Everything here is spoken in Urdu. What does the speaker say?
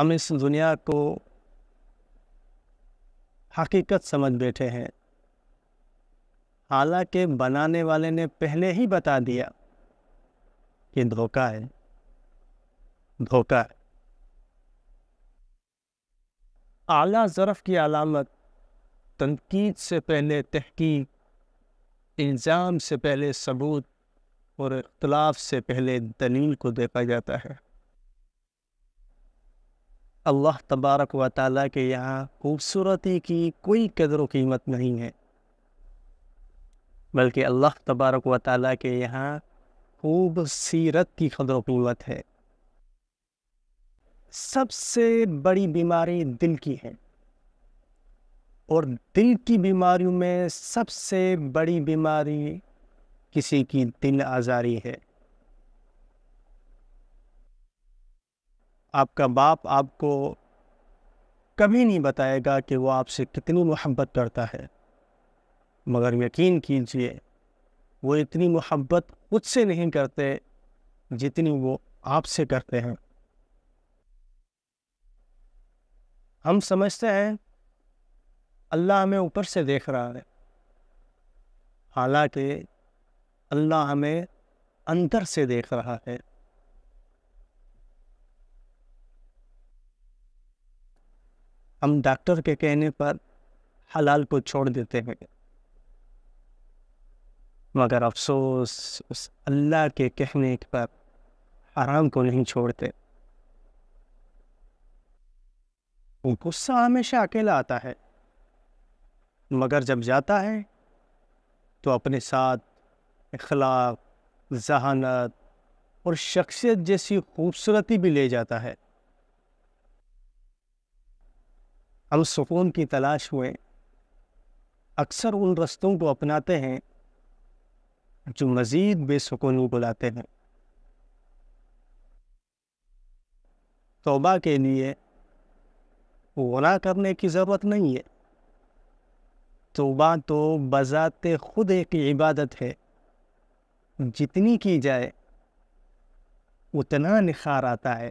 ہم اس دنیا کو حقیقت سمجھ بیٹھے ہیں، حالانکہ بنانے والے نے پہلے ہی بتا دیا کہ دھوکہ ہے، دھوکہ ہے۔ اعلیٰ ظرف کی علامت تنقید سے پہلے تحقیق، الزام سے پہلے ثبوت اور اختلاف سے پہلے دلیل کو دیکھا جاتا ہے۔ اللہ تبارک و تعالیٰ کے یہاں خوبصورتی کی کوئی قدر و قیمت نہیں ہے، بلکہ اللہ تبارک و تعالیٰ کے یہاں خوب سیرت کی قدر و قیمت ہے۔ سب سے بڑی بیماری دل کی ہے، اور دل کی بیماریوں میں سب سے بڑی بیماری کسی کی دل آزاری ہے۔ آپ کا باپ آپ کو کبھی نہیں بتائے گا کہ وہ آپ سے کتنی محبت کرتا ہے، مگر یقین کیجئے وہ اتنی محبت خود سے نہیں کرتے جتنی وہ آپ سے کرتے ہیں۔ ہم سمجھتے ہیں اللہ ہمیں اوپر سے دیکھ رہا ہے، حالانکہ اللہ ہمیں اندر سے دیکھ رہا ہے۔ ہم ڈاکٹر کے کہنے پر حلال کو چھوڑ دیتے ہیں، مگر افسوس اس اللہ کے کہنے پر حرام کو نہیں چھوڑتے۔ غصہ ہمیشہ اکیلا آتا ہے، مگر جب جاتا ہے تو اپنے ساتھ اخلاق، ذہانت اور شخصیت جیسی خوبصورتی بھی لے جاتا ہے۔ ہم سکون کی تلاش میں اکثر ان رستوں کو اپناتے ہیں جو مزید بے سکونی بلاتے ہیں۔ توبہ کے لیے گناہ کرنے کی ضرورت نہیں ہے، توبہ تو بذات خود ایک عبادت ہے، جتنی کی جائے اتنا نکھار آتا ہے۔